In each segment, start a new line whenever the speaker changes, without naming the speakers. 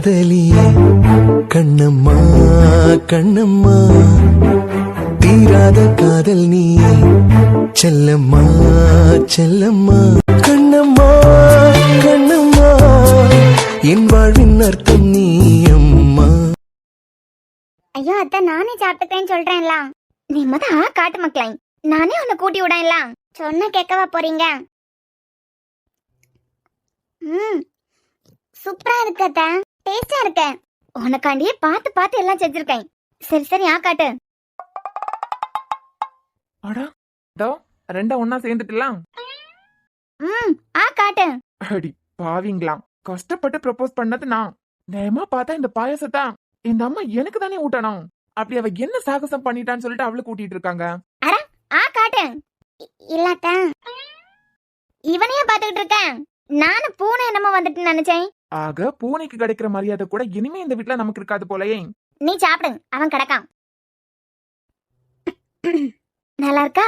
காதலியே கண்ணம்மா கண்ணம்மா தீராத காதல் நீ செல்லம்மா செல்லம்மா கண்ணம்மா கண்ணம்மா என் வாழ்வின் அர்த்தம் நீ அம்மா.
ஐயோ அத்தை, நானே சாப்பிட்டுக்கிறேன்னு சொல்றேன்ல. நீ காட்டு மக்களே, நானே உன்னை கூட்டி விடேன்ல. சொன்ன கேட்கவா போறீங்க? சூப்பரா இருக்கு அத்தை, டேஸ்டா இருக்கு. உனக்காண்டியே பார்த்து பார்த்து எல்லாம் செஞ்சிருக்கேன். சரி சரி காட்டு.
அடா தோ ரெண்டா ஒண்ணா சேர்ந்துட்டலாம்.
காட்டு.
அடி பாவிங்களா, கஷ்டப்பட்டு ப்ரப்போஸ் பண்ணது நான். நேமா பார்த்தா இந்த பாயசத்தா இந்த அம்மா எனக்கு தானே ஊட்டணும். அப்படி அவ என்ன சாகசம் பண்ணிட்டான்னு சொல்லிட்டு அவளை கூட்டிட்டு இருக்காங்க.
காட்டு. இல்லாட்ட இவனையே பாத்துக்கிட்டு இருக்கேன். நானும் பூனை என்னமோ வந்துட்டு நினைச்சேன்.
ஆக பூனைக்கு கிடைக்கிற மரியாதை கூட இனிமே இந்த வீட்டுல நமக்கு இருக்காது போலயே.
நீ சாப்பிடு, அவன் கிடக்கான். நல்லா இருக்கா?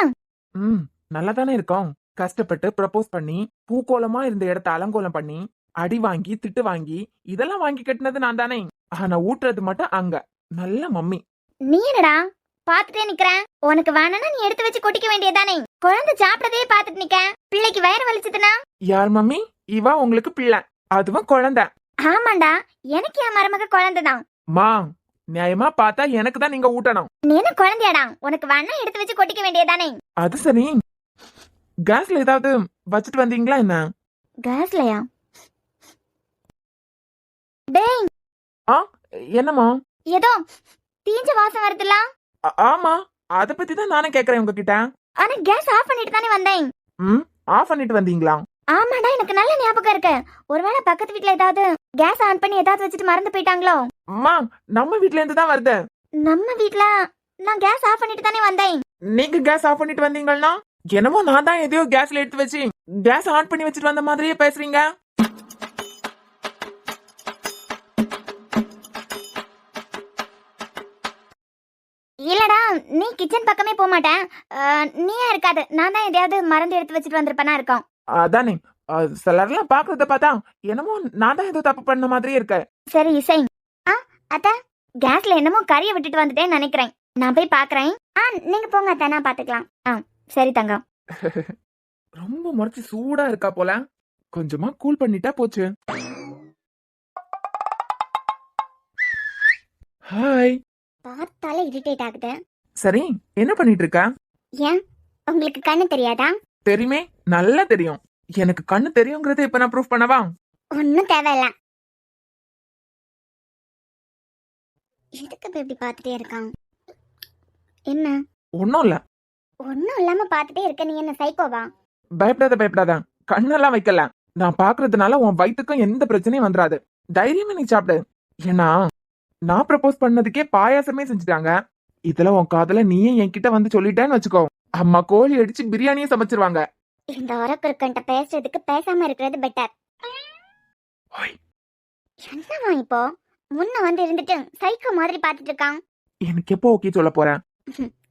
நல்லா தானே இருக்கும். கஷ்டப்பட்டு ப்ரப்போஸ் பண்ணி பூக்கோலமா இருந்த இடத்த அலங்கோலம் பண்ணி அடி வாங்கி திட்டு வாங்கி இதெல்லாம் வாங்கி கட்டினது நான் தானே. ஆனா ஊட்டுறது மட்டும் அங்க நல்ல மம்மி.
நீ என்னடா பாத்துட்டே நிக்கிற? உனக்கு வேணும்னா நீ எடுத்து வச்சு கொட்டிக்க வேண்டியதானே. குழந்தை சாப்பிட்டதே பாத்துட்டு நிக்க. பிள்ளைக்கு வயிறு வலிச்சதுனா
யார் மம்மி? இவா உங்களுக்கு பிள்ளை, அதுவும் குழந்தை.
ஆமாண்டா, எனக்கு என் மருமக குழந்தைதான்.
மா நியாயமா பார்த்தா எனக்கு தான் நீங்க ஊட்டணும்.
நீ என்ன குழந்தையாடா? உனக்கு வேணா எடுத்து வச்சு கொட்டிக்க வேண்டியதானே.
அது சரி, கேஸ்ல ஏதாவது வச்சுட்டு வந்தீங்களா என்ன?
கேஸ்லயா? டேய்
என்னமா?
ஏதோ தீஞ்ச வாசம் வருதுல.
ஆமா, அத பத்தி தான் நானே கேக்குறேன் உங்ககிட்ட.
ஆனா கேஸ் ஆஃப் பண்ணிட்டு தானே வந்தேன்.
ஆஃப் பண்ணிட்டு வந்தீங்களா?
ஆமாடா, எனக்கு நல்ல ஞாபகம் இருக்கு. ஒருவேளை பக்கத்து வீட்ல ஏதாவது கேஸ் ஆன் பண்ணி ஏதாவது வச்சுட்டு மறந்து போயிட்டாங்களோ?
அம்மா, நம்ம வீட்ல இருந்து தான் வருது.
நம்ம வீட்ல நான் கேஸ் ஆஃப் பண்ணிட்டு தானே வந்தேன்.
நீங்க கேஸ் ஆஃப் பண்ணிட்டு வந்தீங்கன்னா என்னமோ நான் தான் எதையோ கேஸ்ல எடுத்து வச்சு கேஸ் ஆன் பண்ணி வச்சுட்டு வந்த மாதிரியே பேசுறீங்க.
இல்லடா, நீ கிச்சன் பக்கமே போக மாட்டேன். நீயா இருக்காது, நான் தான் எதையாவது மறந்து எடுத்து வச்சுட்டு வந்திருப்பேனா இருக்கும்.
அதானே, சிலர்லாம் பாக்குறத பார்த்தா என்னமோ நான் தான் ஏதோ தப்பு பண்ண மாதிரியே இருக்க.
சரி இசை, அத்தா கேஸ்ல என்னமோ கறியை விட்டுட்டு வந்துட்டேன்னு நினைக்கிறேன். நான் போய் பாக்குறேன். நீங்க போங்க அத்தா, நான் பாத்துக்கலாம். சரி தங்கம்.
ரொம்ப முறைச்சு சூடா இருக்கா போல, கொஞ்சமா கூல் பண்ணிட்டா போச்சு. ஹாய்.
பார்த்தாலே இரிட்டேட் ஆகுது.
சரி, என்ன பண்ணிட்டு இருக்க?
ஏன் உங்களுக்கு கண்ணு தெரியாதா?
தெரியுமே, நல்லா தெரியும். எனக்கு கண்ணு தெரியுங்கிறத இப்ப நான் ப்ரூஃப் பண்ணவா?
ஒன்னும் தேவையில்ல. எதுக்கு இப்படி பாத்துட்டே இருக்கான்? என்ன?
ஒன்னும் இல்ல.
ஒன்னும் இல்லாம பாத்துட்டே இருக்க. நீ என்ன சைக்கோவா?
பயப்படாத பயப்படாத, கண்ணெல்லாம் வைக்கல. நான் பாக்குறதுனால உன் வயிற்றுக்கும் எந்த பிரச்சனையும் வந்துடாது. தைரியமே நீ சாப்பிடு. ஏன்னா நான் ப்ரப்போஸ் பண்ணதுக்கே பாயாசமே செஞ்சுட்டாங்க. இதுல உன் காதல நீயே என்கிட்ட வந்து சொல்லிட்டேன்னு வச்சுக்கோ, அம்மா கோழி அடிச்சு பிரியாணியே சமைச்சிருவாங்க.
இந்த உரக்குறுக்கன்ட்ட பேசுறதுக்கு பேசாம இருக்கிறது பெட்டர். என்னவா இப்போ முன்ன வந்து இருந்துட்டு சைக்கோ மாதிரி பாத்துட்டு இருக்கான்?
எனக்கு எப்போ ஓகே சொல்ல போறேன்?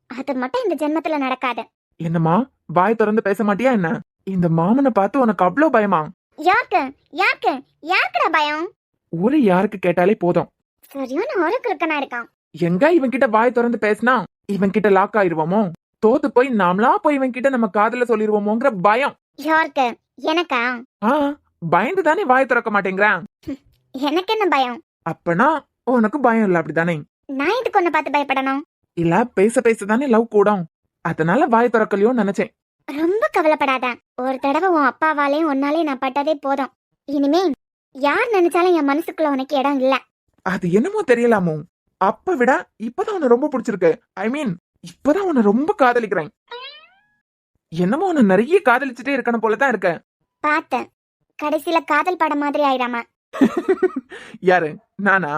அது மட்டும் இந்த ஜென்மத்துல நடக்காது.
என்னம்மா, வாய் திறந்து பேச மாட்டியா என்ன? இந்த மாமனை பார்த்து உனக்கு அவ்வளவு பயமா?
யாருக்கு யாருக்கு யாருக்குடா பயம்?
ஒரு யாருக்கு கேட்டாலே போதும்,
சரியான உரக்குறுக்கனா இருக்கான்.
எங்க இவன் கிட்ட வாய் திறந்து பேசினா இவன் கிட்ட லாக் ஆயிருவோமோ, தோத்து போய் நாமளா போய் இவன் கிட்ட நம்ம காதல சொல்லிருவோமோங்கிற பயம்.
யாருக்கு? எனக்கா?
பயந்து தானே வாய் திறக்க மாட்டேங்கிறேன்.
எனக்கு என்ன பயம்?
அப்பனா உனக்கு பயம் இல்ல, அப்படிதானே?
நான் இதுக்கு ஒன்ன பார்த்து பயப்படணும்?
இல்ல, பேச பேசதானே லவ் கூடும், அதனால வாய் திறக்கலையோ நினைச்சேன்.
ரொம்ப கவலைப்படாத. ஒரு தடவை உன் அப்பாவாலையும் ஒன்னாலே நான் பட்டதே போதும். இனிமே யார் நினைச்சாலும் என் மனசுக்குள்ள உனக்கு இடம் இல்ல.
அது என்னமோ தெரியலாமோ, அப்ப விட இப்பதான் உன்னை ரொம்ப பிடிச்சிருக்கு. ஐ மீன், இப்பதான் உன்னை ரொம்ப காதலிக்கிறேன். என்னமோ உன்னை நிறைய காதலிச்சுட்டே இருக்கணும் போலதான் இருக்க.
பார்த்தேன், கடைசியில காதல் படம் மாதிரி ஆயிடாம.
யாரு? நானா?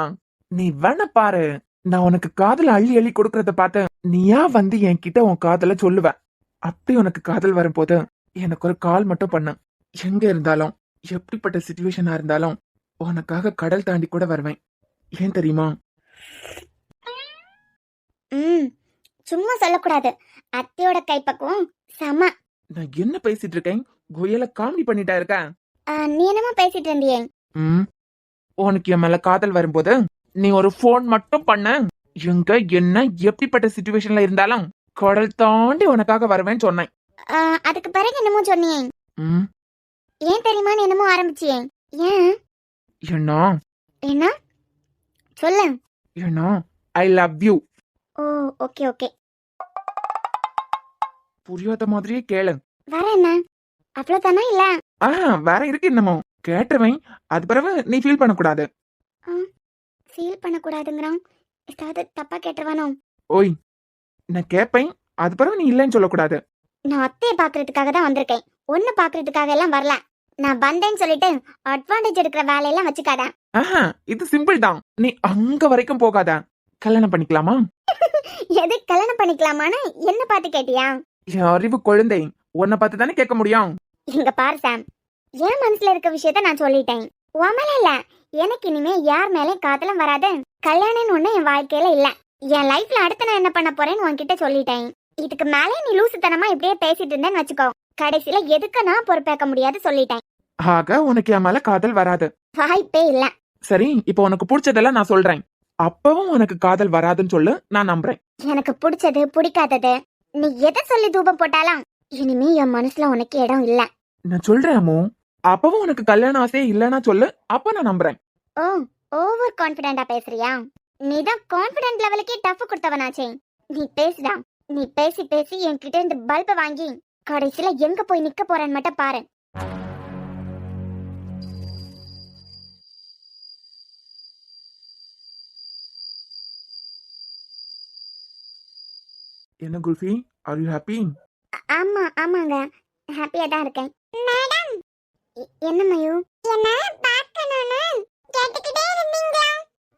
நீ வேணா பாரு, நான் உனக்கு காதல் அள்ளி அள்ளி கொடுக்கறத பார்த்த நீயா வந்து என்கிட்ட உன் காதல சொல்லுவ. அப்படி உனக்கு காதல் வரும்போது எனக்கு ஒரு கால் மட்டும் பண்ண. எங்க இருந்தாலும் எப்படிப்பட்ட சிச்சுவேஷனா இருந்தாலும் உனக்காக கடல் தாண்டி கூட வருவேன். ஏன் தெரியுமா?
சும்மா சொல்லக்கூடாது. அத்தையோட கைப்பக்குவம் செம.
நான் என்ன பேசிட்டு இருக்கேன்? கோயில காமெடி பண்ணிட்டா இருக்க.
நீ என்னமோ பேசிட்டு இருந்தியே.
உனக்கு என் மேல காதல் வரும்போது நீ ஒரு ஃபோன் மட்டும் பண்ண, எங்க என்ன எப்படிப்பட்ட சுச்சுவேஷன்ல இருந்தாலும் கடல் தாண்டி உனக்காக வருவேன்னு சொன்னேன்.
அதுக்கு பிறகு என்னமோ சொன்னியே,
ம்,
ஏன் தெரியுமான்னு என்னமோ ஆரம்பிச்சியே, ஏன்?
என்ன
என்ன சொல்லு.
என்ன I love you.
Oh, okay okay,
புரியாத மாதிரியே கேளு.
வர என்ன அவ்வளவுதானா? இல்ல
வேற இருக்கு என்னமோ கேட்டுருவேன். அது பிறகு நீ ஃபீல் பண்ணக்கூடாது.
ஃபீல் பண்ணக்கூடாதுங்கிறான். ஏதாவது தப்பா கேட்டுருவானோ?
ஓய், நான் கேட்பேன். அது பிறகு நீ இல்லைன்னு சொல்லக்கூடாது.
நான் அத்தையை பாக்குறதுக்காக தான் வந்திருக்கேன், ஒண்ணு பாக்குறதுக்காக எல்லாம் வரல. நான் வந்தேன்னு சொல்லிட்டு அட்வான்டேஜ் எடுக்கிற வேலையெல்லாம் வச்சுக்காத.
இது சிம்பிள் தான். நீ அங்க வரைக்கும் போகாத. கல்யாணம் பண்ணிக்கலாமா?
எது கல்யாணம் பண்ணிக்கலாமான்னு என்ன பார்த்து கேட்டியா?
என் அறிவு குழந்தை, உன்னை பார்த்து தானே கேட்க முடியும்.
இங்க பாரு சாம், என் மனசுல இருக்க விஷயத்த நான் சொல்லிட்டேன். உன் மேல இல்ல, எனக்கு இனிமே யார் மேலே காதலும் வராது. கல்யாணம்னு ஒண்ணு என் வாழ்க்கையில இல்ல. என் லைஃப்ல அடுத்து நான் என்ன பண்ண போறேன்னு உன்கிட்ட சொல்லிட்டேன். இதுக்கு மேலே நீ லூசுத்தனமா இப்படியே பேசிட்டு இருந்தேன்னு வச்சுக்கோ, கடைசியில எதுக்கு நான் பொறுப்பேற்க முடியாது சொல்லிட்டேன்.
ஆக உனக்கு என் மேல காதல் வராது.
வாய்ப்பே இல்ல.
சரி, இப்போ உனக்கு பிடிச்சதெல்லாம் நான் சொல்றேன். அப்பவும் உனக்கு காதல் வராதுன்னு சொல்லு, நான் நம்புறேன்.
எனக்கு பிடிச்சது பிடிக்காதது நீ எதை சொல்லி தூபம் போட்டாலும் இனிமே என் மனசுல உனக்கு இடம் இல்ல.
நான் சொல்றேன் அம்மு, அப்பவும் உனக்கு கல்யாணம் ஆசையே இல்லைன்னா சொல்லு, அப்ப நான் நம்புறேன்.
ஓ, ஓவர் கான்பிடென்டா பேசுறியா? நீதான் கான்பிடென்ட் லெவலுக்கே டஃப் கொடுத்தவனாச்சே. நீ பேசுடா. நீ பேசி பேசி என்கிட்ட இந்த பல்ப வாங்கி கடைசியில எங்க போய் நிக்க போறேன்னு மட்டும் பாரு.
என்ன குல்ஃபி, ஆர் யூ ஹாப்பி?
ஆமா ஆமாங்க, ஹாப்பியா தான் இருக்கேன். மேடம், என்ன மயூ? என்ன பார்க்கணும்னு கேட்டுக்கிட்டே இருந்தீங்களா?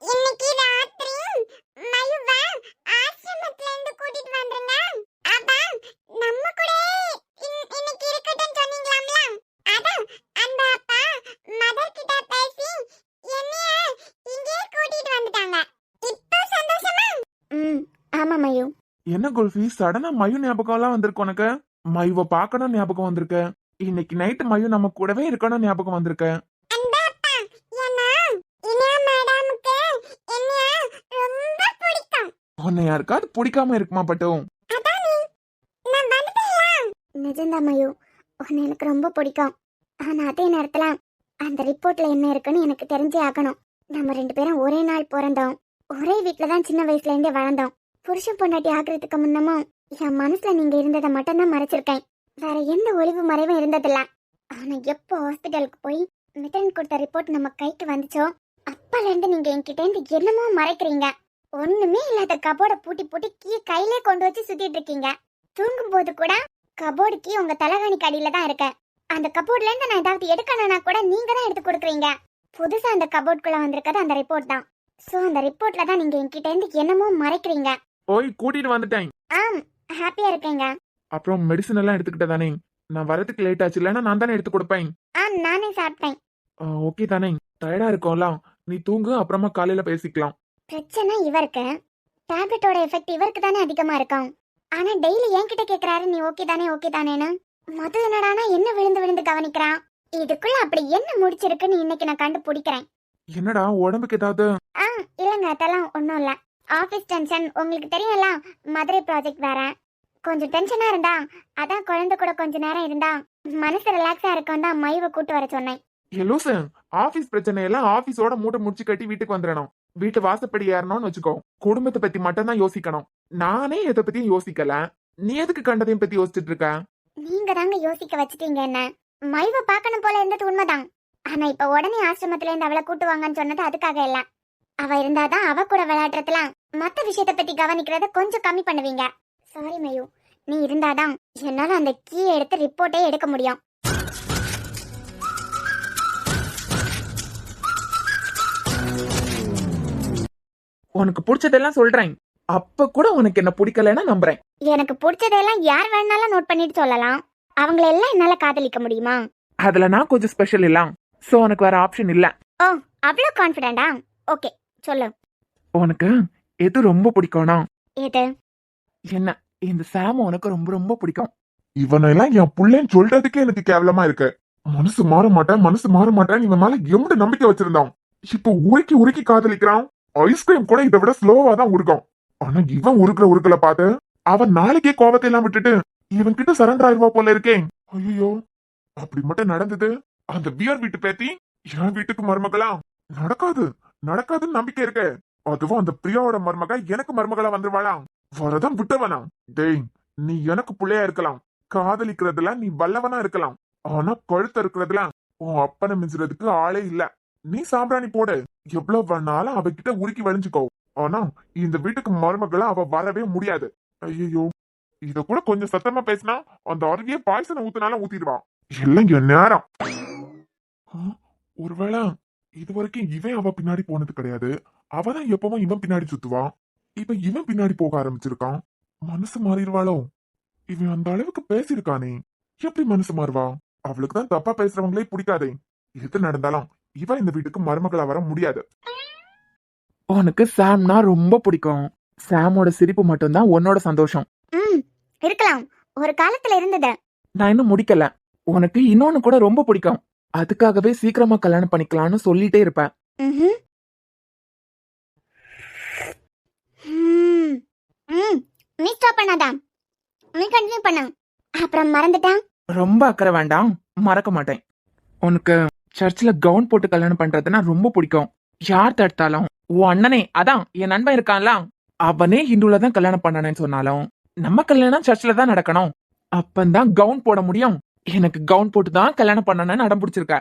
இன்னைக்கு ராத்திரி மயூவ ஆசிரமத்துல இருந்து கூட்டிட்டு வந்துருங்க. அதான் நம்ம கூட இன்னைக்கு இருக்கட்டும் சொன்னீங்களாம்ல, அதான் அந்த அப்பா மதர் கிட்ட பேசி என்னைய இங்கே கூட்டிட்டு வந்துட்டாங்க. இப்போ சந்தோஷமா? ஆமா மயூ.
என்ன குல்ஃபி, சடனா மயு ஞாபகம் எல்லாம் வந்திருக்கு உனக்கு? மயுவை பார்க்கணும் ஞாபகம் வந்திருக்கு. இன்னைக்கு நைட்டு மயு நம்ம கூடவே இருக்கணும் ஞாபகம் வந்திருக்கு. உன்னை யாருக்காவது பிடிக்காம இருக்குமா பட்டும்?
நிஜந்தா மயூ, உன்னை எனக்கு ரொம்ப பிடிக்கும். ஆனா அதே நேரத்துல அந்த ரிப்போர்ட்ல என்ன இருக்குன்னு எனக்கு தெரிஞ்சே ஆகணும். நம்ம 2 பேரும் ஒரே நாள் பிறந்தோம், ஒரே வீட்டுல தான் சின்ன வயசுல இருந்தே வளர்ந்தோம். புருஷன் பொண்டாட்டி ஆக்குறதுக்கு முன்னமும் என் மனசுல நீங்க இருந்ததை மட்டும் தான் மறைச்சிருக்கேன். வேற எந்த ஒளிவு மறைவும் இருந்ததில்ல. ஆனா எப்போ ஹாஸ்பிட்டலுக்கு போய் மித்ரன் கொடுத்த ரிப்போர்ட் நம்ம கைக்கு வந்துச்சோ அப்பல இருந்து நீங்க என்கிட்ட இருந்து என்னமோ மறைக்கிறீங்க. ஒண்ணுமே இல்லாத கபோர்ட பூட்டி பூட்டி கீ கையிலே கொண்டு வச்சு சுத்திட்டு இருக்கீங்க. தூங்கும் போது கூட கபோர்டு கீ உங்க தலகாணி கடியில தான் இருக்க. அந்த கபோர்ட்ல இருந்து நான் ஏதாவது எடுக்கணும்னா கூட நீங்க தான் எடுத்து கொடுக்குறீங்க. புதுசா அந்த கபோர்டுக்குள்ள வந்திருக்கிறது அந்த ரிப்போர்ட் தான். சோ அந்த ரிப்போர்ட்ல தான் நீங்க என்கிட்ட இருந்து என்னமோ மறைக்கிறீங்க.
ஓய், கூட்டிட்டு வந்துட்டேன்.
ஹாப்பியா இருக்கேங்க.
அப்புறம் மெடிசன் எல்லாம் எடுத்துக்கிட்ட தானே? நான் வரதுக்கு லேட் ஆச்சு, இல்லைன்னா நான் தானே எடுத்து கொடுப்பேன்.
நானே சாப்பிட்டேன்.
ஓகே தானே? டயர்டா இருக்கும்ல, நீ தூங்கு, அப்புறமா காலையில பேசிக்கலாம்.
பிரச்சனை இவருக்கு, டேப்லெட்டோட எஃபெக்ட் இவருக்கு தானே அதிகமா இருக்கும். ஆனா டெய்லி என்கிட்ட கேக்குறாரு நீ ஓகே தானேன்னு. மது என்னடானா என்ன விழுந்து விழுந்து கவனிக்கிறான். இதுக்குள்ள அப்படி என்ன முடிச்சிருக்குன்னு இன்னைக்கு நான் கண்டுபிடிக்கிறேன்.
என்னடா உடம்புக்கு ஏதாவது?
இல்லங்க, அதெல்லாம் ஒன்றும் இல்லை. ஆஃபீஸ் டென்ஷன் உங்களுக்கு தெரியும்ல, மதுரை ப்ராஜெக்ட் வேற. கொஞ்சம் டென்ஷனா இருந்தா அதான் குழந்தை கூட கொஞ்ச நேரம் இருந்தா மனசு ரிலாக்ஸா இருக்கும் தான் மயுவை கூட்டு வர சொன்னேன்.
லூசு, ஆபீஸ் பிரச்சனை எல்லாம் ஆபீஸோட மூட்டை முடிச்சு கட்டி வீட்டுக்கு வந்துடணும். வீட்டு வாசப்படி ஏறணும்னு வச்சுக்கோ, குடும்பத்தை பத்தி மட்டும் தான் யோசிக்கணும். நானே எதை பத்தியும் யோசிக்கல, நீ எதுக்கு கண்டதையும் பத்தி யோசிச்சுட்டு இருக்க?
நீங்க தாங்க யோசிக்க வச்சுட்டீங்க என்ன. மயுவை பார்க்கணும் போல இருந்தது உண்மைதான். ஆனா இப்ப உடனே ஆசிரமத்துல இருந்து அவளை கூட்டு வாங்கன்னு சொன்னது அதுக்காக இல்ல. அவ இருந்தாதான் அவ கூட விளையாடுறதுல மத்த விஷயத்த பத்தி கவனிக்கிறத கொஞ்சம் கம்மி பண்ணுவீங்க. சாரி மயு, நீ இருந்தாதான் என்னால அந்த கீயை எடுத்து ரிப்போர்ட்டே எடுக்க முடியும்.
உனக்கு பிடிச்சதெல்லாம் சொல்றேன், அப்ப கூட உனக்கு என்ன பிடிக்கலன்னா நம்புறேன்.
எனக்கு பிடிச்சதெல்லாம் யார் வேணாலும் நோட் பண்ணிட்டு சொல்லலாம், அவங்கள எல்லாம் என்னால காதலிக்க முடியுமா?
அதுல நான் கொஞ்சம் ஸ்பெஷல் இல்ல, சோ உனக்கு வேற ஆப்ஷன் இல்ல.
ஓ, அவ்வளவு கான்ஃபிடென்டா? ஓகே சொல்லு.
உனக்கு எது ரொம்ப பிடிக்கும்னா?
எது?
என்ன, இந்த சாம் உனக்கு ரொம்ப ரொம்ப பிடிக்கும்.
இவனெல்லாம் என் புள்ளேன்னு சொல்றதுக்கே எனக்கு கேவலமா இருக்கு. மனசு மாற மாட்டேன் இவன் மேல எம்புட்டு நம்பிக்கை வச்சிருந்தான். இப்ப உருக்கி உருக்கி காதலிக்கிறான். ஐஸ்கிரீம் கூட இதை விட ஸ்லோவா தான் உருக்கும். ஆனா இவன் உருக்கல பார்த்து அவன் நாளைக்கே கோவத்தை எல்லாம் விட்டுட்டு இவன் கிட்ட சரண்டர் ஆயிருவா போல இருக்கேன். ஐயோ, அப்படி மட்டும் நடந்தது அந்த பியர் வீட்டு பேத்தி என் வீட்டுக்கு மருமகளா? நடக்காது, நடக்காதுன்னு நம்பிக்கை இருக்கு. அதுவும் அந்த பிரியாவோட மருமக எனக்கு மருமகளா வந்துருவாளா? வரதான் விட்டவனா? டேய், நீ எனக்கு புள்ளையா இருக்கலாம், காதலிக்கிறதுல நீ வல்லவனா இருக்கலாம், ஆனா கழுத்த இருக்கிறதுல உன் அப்பனை மிஞ்சுறதுக்கு ஆளே இல்ல. நீ சாம்பிராணி போடு, எவ்வளவு வேணாலும் அவகிட்ட உருக்கி வழிஞ்சுக்கோ. ஆனா இந்த வீட்டுக்கு மருமகளா அவ வரவே முடியாது. ஐயோ, இத கூட கொஞ்சம் சத்தமா பேசினா அந்த அருவியே பாய்சனை ஊத்தினாலும் ஊத்திடுவா. எல்லாம் என் நேரம். ஆ, ஒருவேளை இது வரைக்கும் இவன் அவ பின்னாடி போனது கிடையாது. அவதான் எப்பவும் இவன் பின்னாடி சுத்துவான். இப்ப இவன் பின்னாடி போக ஆரம்பிச்சிருக்கான். மனசு மாறிடுவாளோ? இவன் அந்த அளவுக்கு பேசியிருக்கானே, எப்படி மனசு மாறுவா? அவளுக்கு தான் தப்பா பேசுறவங்களே பிடிக்காதே. எது நடந்தாலும் இவன் இந்த வீட்டுக்கு மருமகளா வர முடியாது.
உனக்கு சாம்னா ரொம்ப பிடிக்கும். சாமோட சிரிப்பு மட்டும்தான் உன்னோட சந்தோஷம்.
ம் இருக்கலாம், ஒரு காலத்துல இருந்தது.
நான் இன்னும் முடிக்கல. உனக்கு இன்னொன்னு கூட ரொம்ப பிடிக்கும். அதுக்காகவே சீக்கிரமா கல்யாணம் பண்ணிக்கலாம்னு சொல்லிட்டே இருப்பேன்.
ம்ஹும். ம், ம், நீ ஸ்டாப் பண்ணாதா, நீ கண்டினியூ பண்ண. அப்புறம் மறந்துட்டான்.
ரொம்ப அக்கறை வேண்டாம், மறக்க மாட்டேன். உனக்கு சர்ச்சில் கவுன் போட்டு கல்யாணம் பண்றதுன்னா ரொம்ப பிடிக்கும். யார் தடுத்தாலும் உன் அண்ணனே, அதான் என் நண்பன் இருக்கான்ல, அவனே ஹிந்துல தான் கல்யாணம் பண்ணனேன்னு சொன்னாலும் நம்ம கல்யாணம் சர்ச்சில் தான் நடக்கணும். அப்பந்தான் கவுன் போட முடியும். எனக்கு கவுன் போட்டு தான் கல்யாணம் பண்ணணும்னு அடம் பிடிச்சிருக்க.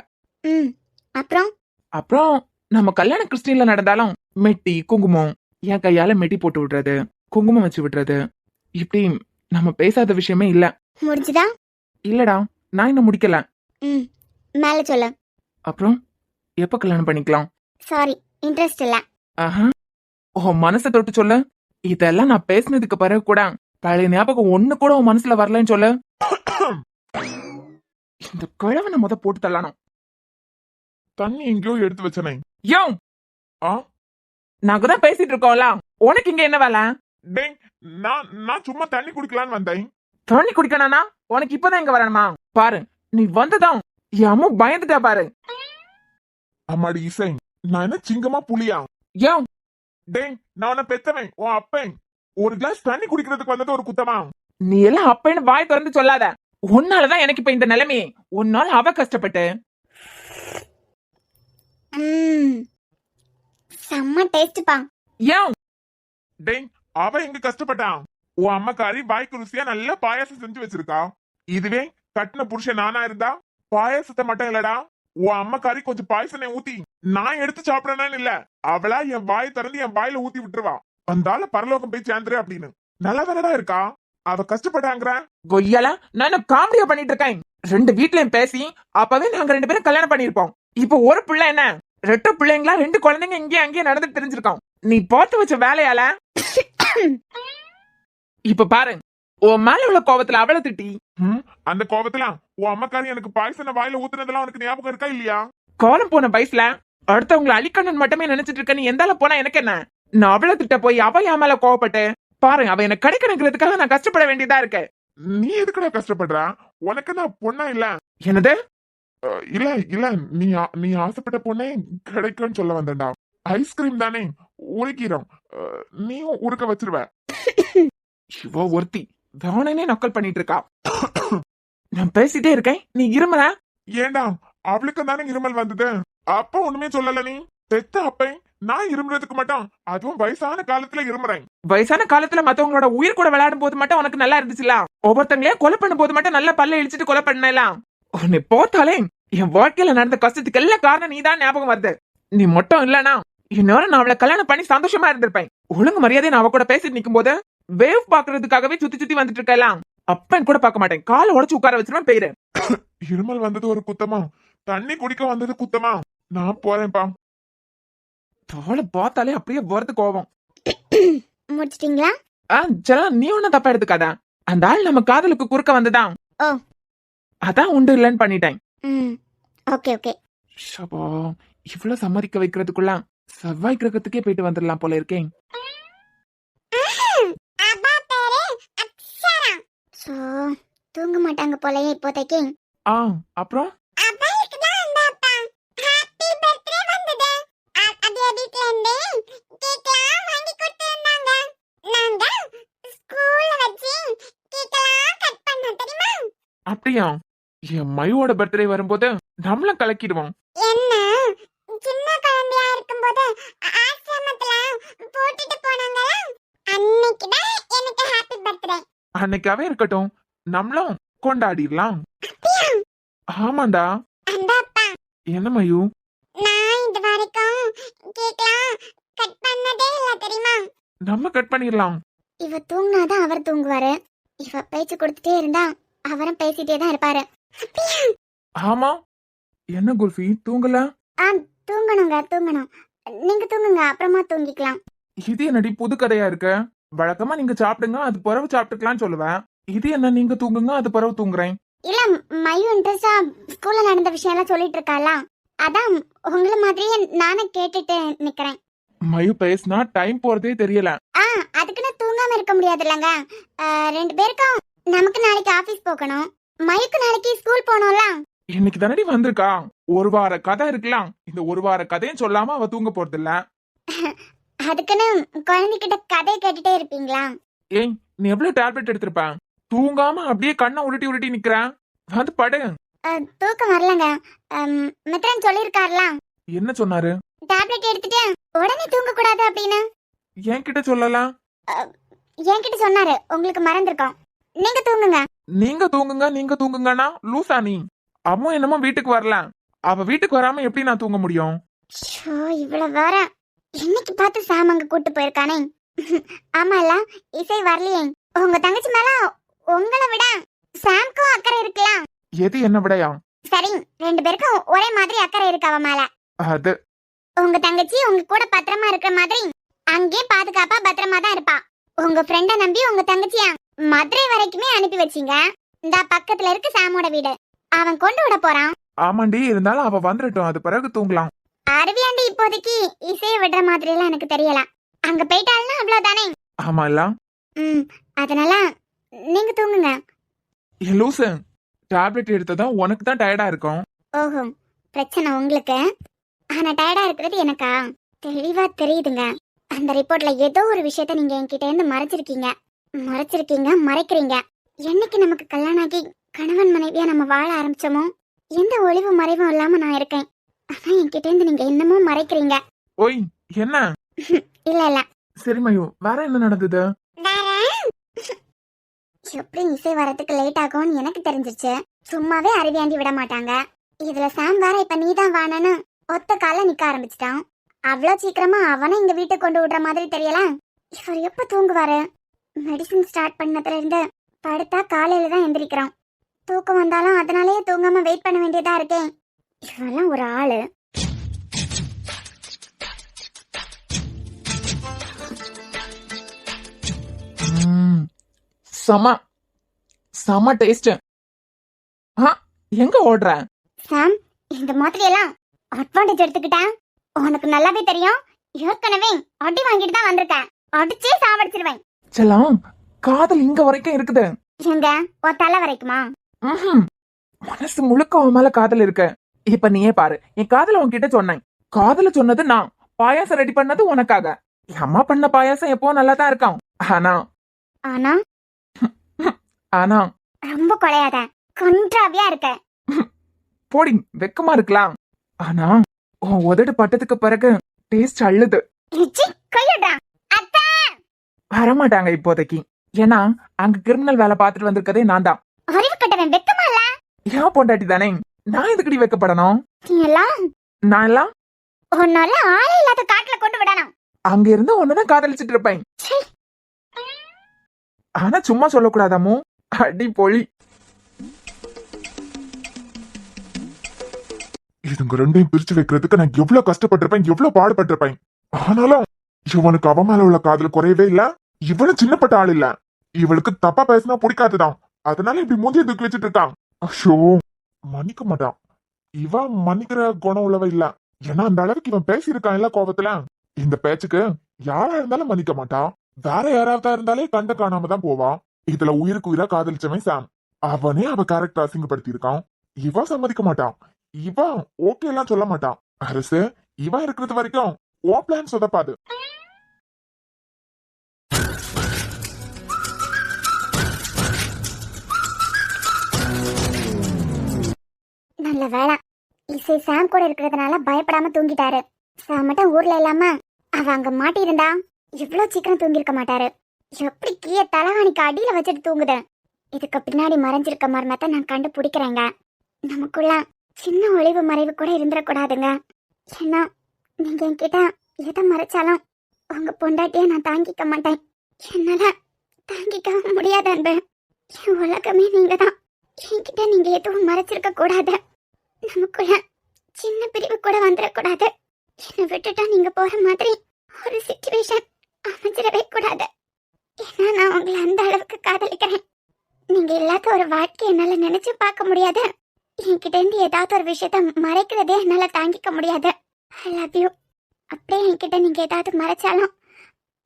ம் அப்புறம்
அப்புறம் நம்ம கல்யாணம் கிறிஸ்டின்ல நடந்தாலும் மெட்டி குங்குமம், என் கையால மெட்டி போட்டு விடுறது, குங்குமம் வச்சு விடுறது, இப்படி நம்ம பேசாத விஷயமே இல்ல.
முடிஞ்சுதா?
இல்லடா, நான் இன்னும் முடிக்கல.
ம் மேல சொல்லு.
அப்புறம் எப்ப கல்யாணம் பண்ணிக்கலாம்?
சாரி, இன்ட்ரெஸ்ட் இல்ல.
ஆஹா, உன் மனசை தொட்டு சொல்லு. இதெல்லாம் நான் பேசினதுக்கு பிறகு கூட பழைய ஞாபகம் ஒண்ணு கூட உன் மனசுல வரலன்னு சொல்லு. இந்த கிழவனை முத போட்டு தள்ளணும்.
தண்ணி எங்கேயோ எடுத்து வச்சனே.
யோ,
ஆ,
நாங்க தான் பேசிட்டு இருக்கோம்ல, உனக்கு இங்க என்ன வேலை?
டேய், நான் சும்மா தண்ணி குடிக்கலான்னு வந்தேன்.
தண்ணி குடிக்கணும்னா உனக்கு இப்பதான் இங்க வரணுமா? பாரு, நீ வந்ததான் என் அம்மா பயந்துட்டா பாரு.
அம்மாடி இசை, நான் என்ன சிங்கமா புலியா?
யோ,
டேய், நான் உன்னை பெத்தவன், உன் அப்பன். ஒரு கிளாஸ் தண்ணி குடிக்கிறதுக்கு வந்தது ஒரு குத்தமா?
நீ எல்லாம் அப்பன்னு வாய் திறந்து சொல்லாத. உன்னாலதான் எனக்கு இப்ப இந்த நிலைமையே. உன்னால அவ கஷ்டப்பட்டு.
ம் செம்ம டேஸ்ட்பா.
யோ,
டேய், அவ எங்க கஷ்டப்பட்டான்? உன் அம்மாக்காரி வாய்க்கு ருசியா நல்ல பாயாசம் செஞ்சு வச்சிருக்கா. இதுவே கட்டின புருஷன் நானா இருந்தா பாயாசத்தை மட்டும் இல்லடா, உன் அம்மாக்காரி கொஞ்சம் பாயசனை ஊத்தி நான் எடுத்து சாப்பிடணும்னு இல்ல, அவளா என் வாய் திறந்து என் வாயில ஊத்தி விட்டுருவா. அந்தால பரலோகம் போய் சேர்ந்துரு அப்படின்னு. நல்லா தானடா இருக்கா? அவ கஷ்டப்பட்டாங்கிற.
கொய்யால நான் காமெடியா பண்ணிட்டு இருக்கேன். ரெண்டு வீட்லயும் பேசி அப்பவே நாங்க ரெண்டு பேரும் கல்யாணம் பண்ணிருப்போம். இப்ப ஒரு பிள்ளை என்ன, ரெண்டு பிள்ளைங்களா, ரெண்டு குழந்தைங்க இங்கேயும் அங்கேயும் நடந்துட்டு தெரிஞ்சிருக்கோம். நீ பார்த்து வச்ச வேலையால இப்ப பாரு, உன் மேல உள்ள கோவத்துல அவளை திட்டி
அந்த கோபத்துல உன் அம்மாக்காரி எனக்கு பாயசனை வாயில ஊத்துனதெல்லாம் உனக்கு ஞாபகம் இருக்கா இல்லையா?
கோலம் போன வயசுல அடுத்தவங்களை அழிக்கணும்னு மட்டுமே நினைச்சிட்டு இருக்க நீ எந்தால போனா எனக்கு என்ன? நான் அவளை திட்ட போய் அவ என் மேல கோவப்பட்டு பாரு, அவ எனக்கு கிடைக்கணுங்கிறதுக்காக நான் கஷ்டப்பட வேண்டியதா இருக்கு.
நீ எதுக்குடா கஷ்டப்படுற? உனக்கு நான் பொண்ணா இல்ல.
என்னது?
இல்ல இல்ல, நீ ஆசைப்பட்ட பொண்ணே கிடைக்கும்னு சொல்ல வந்தேன்டா. ஐஸ்கிரீம் தானே உருக்கிறோம், நீயும் உருக்க வச்சிருவ.
இவ ஒருத்தி வேணனே நக்கல் பண்ணிட்டு இருக்கா. நான் பேசிட்டே இருக்கேன், நீ இருமல.
ஏண்டா, அவளுக்கு தானே இருமல் வந்தது. அப்ப ஒண்ணுமே சொல்லல. நீ பெத்த அப்ப நான் இருமுறதுக்கு மட்டும், அதுவும் வயசான காலத்துல இருமுறேன்.
வயசான காலத்துல மத்தவங்களோட உயிர் கூட விளையாடும் போது மட்டும் உனக்கு நல்லா இருந்துச்சுல, ஒவ்வொருத்தங்களே கொலை பண்ணும் போது மட்டும் நல்லா பல்ல இழிச்சிட்டு கொலை பண்ணலாம். உன்னை போத்தாலே என் வாழ்க்கையில நடந்த கஷ்டத்துக்கு எல்லாம் காரணம் நீதான் ஞாபகம் வருது. நீ மட்டும் இல்லனா இன்னொரு நான் அவளை கல்யாணம் பண்ணி சந்தோஷமா இருந்திருப்பேன். ஒழுங்கு மரியாதை நான் அவ கூட பேசிட்டு நிக்கும் போது வேவ் பாக்குறதுக்காகவே சுத்தி சுத்தி வந்துட்டு இருக்கலாம். அப்பன் கூட பார்க்க மாட்டேன், காலை உடைச்சு உட்கார வச்சிருவேன் பேரு.
இருமல் வந்தது ஒரு குத்தமா? தண்ணி குடிக்க வந்தது குத்தமா? நான் போறேன்ப்பா.
தோலை பார்த்தாலே அப்படியே வரது கோபம்.
முடிச்சிட்டீங்களா?
ஜெலாம், நீ ஒன்னும் தப்பா எடுத்துக்காத. அந்த ஆள் நம்ம காதலுக்கு குறுக்க வந்துதான்.
ஓ,
அதான் உண்டு இல்லன்னு பண்ணிட்டேன்.
ம் ஓகே ஓகே.
ஷபா, இவ்வளவு சம்மதிக்க வைக்கிறதுக்குள்ள செவ்வாய் கிரகத்துக்கே போயிட்டு வந்துடலாம் போல இருக்கேன்.
சோ தூங்க மாட்டாங்க போலயே இப்போதைக்கு.
அப்புறம் அப்படியா? என் மயோட பர்த்டே வரும்போது நம்மளும் கலக்கிடுவோம்.
என்ன சின்ன குழந்தையா இருக்கும்போது ஆசிரமத்துல போட்டுட்டு போனாங்களா, அன்னைக்கு தான் எனக்கு ஹாப்பி பர்த்டே.
அன்னைக்காவே இருக்கட்டும், நம்மளும் கொண்டாடிடலாம். ஆமாண்டா.
அந்த அப்பா,
என்ன மயு?
நான் இது வரைக்கும் கேக்கலாம் கட் பண்ணதே இல்ல தெரியுமா?
நம்ம கட் பண்ணிடலாம்.
இவ தூங்கினாதான் அவர் தூங்குவாரு, இவ பேச்சு கொடுத்துட்டே இருந்தா அவரும் பேசிட்டே தான் இருப்பாரு.
ஆமா. என்ன குல்ஃபி தூங்கல?
தூங்கணுங்க, தூங்கணும். நீங்க தூங்குங்க, அப்புறமா தூங்கிக்கலாம்.
இது என்னடி புது கதையா இருக்கு? வழக்கமா நீங்க சாப்பிடுங்க, அது பிறகு சாப்பிட்டுக்கலாம்னு சொல்லுவேன். இது என்ன நீங்க தூங்குங்க, அது பிறகு தூங்குறேன்?
இல்ல, மயு இன்ட்ரெஸ்டா ஸ்கூல்ல நடந்த விஷயம் எல்லாம் சொல்லிட்டு இருக்காளா, அதான் உங்களை மாதிரியே நானும் கேட்டுட்டு நிக்கிறேன்.
மயு பேசினா டைம் போறதே தெரியல.
அதுக்குன்னு தூங்காம இருக்க முடியாது இல்லங்க. 2 பேருக்கும் நமக்கு நாளைக்கு ஆபீஸ் போகணும், மயுக்கு நாளைக்கு ஸ்கூல் போகணும்ல.
இன்னைக்கு தானடி வந்திருக்கா, ஒரு வார கதை இருக்கலாம். இந்த ஒரு வார கதையும் சொல்லாம அவ தூங்க போறது இல்ல.
அதுக்குன்னு குழந்தைகிட்ட கதையை கேட்டுட்டே இருப்பீங்களா?
ஏய், நீ எவ்வளவு டேப்லெட் எடுத்திருப்ப? தூங்காம அப்படியே கண்ணை உருட்டி உருட்டி நிக்கிறேன். வந்து படு.
தூக்கம் வரலங்க. மித்ரன் சொல்லிருக்காருல,
என்ன சொன்னாரு?
டேப்லெட் எடுத்துட்டு உடனே தூங்க கூடாது அப்படின்னு.
என்கிட்ட சொல்லலாம்.
என்கிட்ட சொன்னாரு, உங்களுக்கு மறந்துருக்கோம். நீங்க தூங்குங்க.
நீங்க தூங்குங்க, நீங்க தூங்குங்கன்னா லூசா நீ? அம்மா என்னமோ வீட்டுக்கு வரல, அவ வீட்டுக்கு வராம எப்படி நான் தூங்க முடியும்?
இவ்வளவு வேற இன்னைக்கு பார்த்து சாம் அங்க கூட்டு போயிருக்கானே. ஆமா இல்ல, இசை வரலையே. உங்க தங்கச்சி மேல உங்களை விட சாம்க்கும் அக்கறை இருக்கலாம்.
எது என்ன விடையா?
சரி, 2 பேருக்கும் ஒரே மாதிரி அக்கறை இருக்கு அவ மேல.
அது
உங்க தங்கச்சி உங்க கூட பத்திரமா இருக்கிற மாதிரி அங்கே பாதுகாப்பா பத்திரமா தான் இருப்பா. உங்க ஃப்ரெண்ட நம்பி உங்க தங்கச்சியா மதுரை வரைக்குமே அனுப்பி வச்சீங்க. இந்த பக்கத்துல இருக்கு சாமோட வீடு, அவன் கொண்டு விட போறான்.
ஆமாண்டி, இருந்தாலும் அவ வந்துட்டோம், அது பிறகு தூங்கலாம்.
அருவியாண்டி இப்போதைக்கு இசைய விடுற மாதிரி எல்லாம் எனக்கு தெரியல. அங்க போயிட்டாள்னா அவ்வளவுதானே.
ஆமா இல்ல?
அதனால நீங்க தூங்குங்க.
லூசு, டேப்லெட் எடுத்ததா உனக்கு தான் டயர்டா இருக்கும்.
ஓஹோ, பிரச்சனை உங்களுக்கு. ஆனா டயர்டா இருக்கிறது எனக்கா? தெளிவா தெரியுதுங்க. அந்த ரிப்போர்ட்ல ஏதோ ஒரு விஷயத்த நீங்க என்கிட்ட இருந்து மறைக்கிறீங்க. என்னைக்கு நமக்கு கல்யாணம் ஆகி கணவன் மனைவியா நம்ம வாழ ஆரம்பிச்சோமோ, எந்த ஒளிவு மறைவும் இல்லாம நான் இருக்கேன். ஆனா என்கிட்ட இருந்து நீங்க என்னமோ மறைக்கிறீங்க.
ஓய், என்ன?
இல்ல
சரி மயு, வேற என்ன நடந்தது?
எப்படி இசை வரதுக்கு லேட் ஆகும்னு எனக்கு தெரிஞ்சிருச்சு. சும்மாவே அருவியாண்டி விட மாட்டாங்க. இதுல சாம் வேற இப்ப நீதான் வானன்னு ஒத்த கால நிக்க ஆரம்பிச்சிட்டான். அவ்வளவு சீக்கிரமா அவனை இங்க வீட்டுக்கு கொண்டு விடுற மாதிரி தெரியல. இவர் எப்ப தூங்குவாரு? மெடிசின் ஸ்டார்ட் பண்ணதுல இருந்து படுத்தா காலையில தான் எந்திரிக்கிறோம். தூக்கம் வந்தாலும் அதனாலேயே தூங்காம வெயிட் பண்ண வேண்டியதா இருக்கேன். இவெல்லாம் ஒரு ஆளு.
செம டேஸ்ட். எங்க ஓடுற?
சாம், இந்த மாதிரி எல்லாம் அட்வான்டேஜ் எடுத்துக்கிட்டேன். உனக்கு நல்லாவே தெரியும், ஏற்கனவே அடி வாங்கிட்டு தான் வந்திருக்கேன். அடிச்சே சாவடிச்சிருவேன்.
செல்லம், காதல் இங்க வரைக்கும் இருக்குது.
எங்க உன் தலை வரைக்குமா?
மனசு முழுக்க உன் மேல காதல் இருக்கு. இப்ப நீயே பாரு, என் காதல உன்கிட்ட சொன்னேன். காதல சொன்னது நான், பாயாசம் ரெடி பண்ணது உனக்காக. என் அம்மா பண்ண பாயாசம் எப்போ நல்லா தான் இருக்கான். ஆனா
ஆனா
ஆனா
ரொம்ப கொலையாத, கன்றாவியா இருக்க.
போடி, வெக்கமா இருக்கலாம். ஆனா உன் உதடு பட்டதுக்கு பிறகு டேஸ்ட் அள்ளுது.
கையடா அத்தா.
வரமாட்டாங்க இப்போதைக்கு, ஏன்னா அங்க கிரிமினல் வேலை பார்த்துட்டு வந்திருக்கதே நான் தான்.
அறிவு கட்டவன் வெக்கமா இல்ல?
ஏன் பொண்டாட்டி தானே, நான் எதுக்கடி வைக்கப்படணும்? நான் எல்லாம்
உன்னால ஆளே இல்லாத காட்டுல கொண்டு விடணும்.
அங்க இருந்து ஒன்னதான் காதலிச்சிட்டு இருப்பேன். ஆனா சும்மா சொல்லக்கூடாதாமோ, அடி பொழி.
இதுங்க ரெண்டையும் பிரிச்சு வைக்கிறதுக்கு நான் எவ்வளவு கஷ்டப்பட்டிருப்பேன், எவ்வளவு பாடுபட்டிருப்பேன். ஆனாலும் இவனுக்கு அவன் மேல உள்ள காதல் குறையவே இல்ல. இவனும் சின்னப்பட்ட ஆள் இல்ல. இவளுக்கு தப்பா பேசினா பிடிக்காதுதான், அதனால இப்படி மூஞ்சிய தூக்கி வச்சுட்டு இருக்கான். அஷோ, மன்னிக்க மாட்டான். இவன் மன்னிக்கிற குணம் உள்ளவ இல்ல. ஏன்னா அந்த அளவுக்கு இவன் பேசியிருக்கான் இல்ல கோபத்துல. இந்த பேச்சுக்கு யாரா இருந்தாலும் மன்னிக்க மாட்டான். வேற யாராவதா இருந்தாலே கண்ட காணாம தான் போவான். இதுல உயிருக்கு உயிரா காதலிச்சவன் சாம். அவனே அவ கேரக்டர் அசிங்கப்படுத்தி இருக்கான். இவன் சம்மதிக்க மாட்டான். இவன் ஓகே எல்லாம் சொல்ல மாட்டான். அரசு, இவன் இருக்கிறது வரைக்கும் ஓ பிளான் சொதப்பாது.
நல்ல வேலை இசை சாம் கூட இருக்கிறதுனால பயப்படாம தூங்கிட்டாரு. சாம் மட்டும் ஊர்ல இல்லாம அவ அங்க மாட்டியிருந்தா இவ்வளவு சீக்கிரம் தூங்கிருக்க மாட்டாரு. எப்படி கீழே தலைவாணிக்கு அடியில வச்சுட்டு தூங்குது. இதுக்கு பின்னாடி மறைஞ்சிருக்க மர்மத்தை நான் கண்டுபிடிக்கிறேங்க. நமக்குள்ள சின்ன ஒளிவு மறைவு கூட இருந்துடக்கூடாதுங்க. ஏன்னா நீங்க என்கிட்ட எதை மறைச்சாலும் உங்க பொண்டாட்டிய நான் தாங்கிக்க மாட்டேன். என்னால தாங்கிக்க முடியாத அன்பு. என் உலகமே நீங்க தான். என்கிட்ட நீங்க எதுவும் மறைச்சிருக்க கூடாது. நமக்குள்ள சின்ன பிரிவு கூட வந்துடக்கூடாது. என்னை விட்டுட்டா நீங்க போற மாதிரி ஒரு சிச்சுவேஷன் அமைஞ்சிடவே கூடாது. ஏன்னா நான் உங்களை அந்த அளவுக்கு காதலிக்கிறேன். நீங்க இல்லாத ஒரு வாழ்க்கை என்னால நினைச்சு பார்க்க முடியாது. என்கிட்ட இருந்து ஏதாவது ஒரு விஷயத்த மறைக்கிறதே என்னால தாங்கிக்க முடியாது. ஐ லவ் யூ. அப்படியே என்கிட்ட நீங்க ஏதாவது மறைச்சாலும்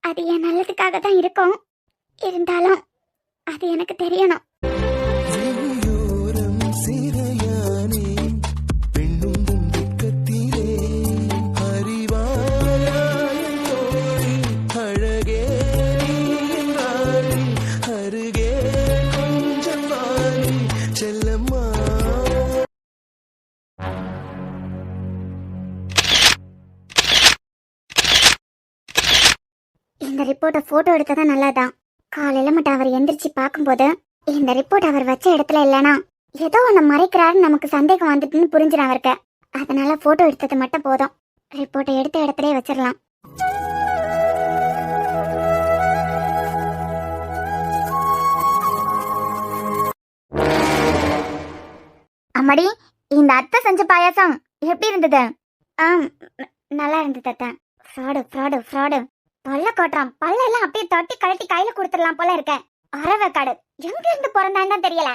அது என் நல்லதுக்காக தான் இருக்கும். இருந்தாலும் அது எனக்கு தெரியணும்.
வெளியோரம் சிறையானே பெண்ணும் துக்கத்திலே அறிவாயாய் தோழி அழகே நீ என்றாளே அருகே கொஞ்சம் வாழி செல்லம்மா.
இந்த ரிப்போர்ட்டை போட்டோ எடுத்ததா நல்லாதான். காலையில மட்டும் அவர் எந்திரிச்சு பார்க்கும்போது இந்த ரிப்போர்ட் அவர் வச்ச இடத்துல இல்லைனா ஏதோ ஒன்று மறைக்கிறாருன்னு நமக்கு சந்தேகம் வந்துட்டுன்னு புரிஞ்சிடும் அவருக்கு. அதனால போட்டோ எடுத்தது மட்டும் போதும். ரிப்போர்ட்டை எடுத்த இடத்துலயே வச்சிடலாம். அம்மாடி, இந்த அத்தை செஞ்ச பாயாசம் எப்படி இருந்தது? நல்லா இருந்தது அத்தை. Fraud fraud fraud. பல்ல கொட்டுறான். பல்லெல்லாம் அப்படியே தட்டி கழட்டி கையில கொடுத்துடலாம் போல இருக்க. அறவேக்காடு எங்க இருந்து பிறந்தான்னு தெரியல.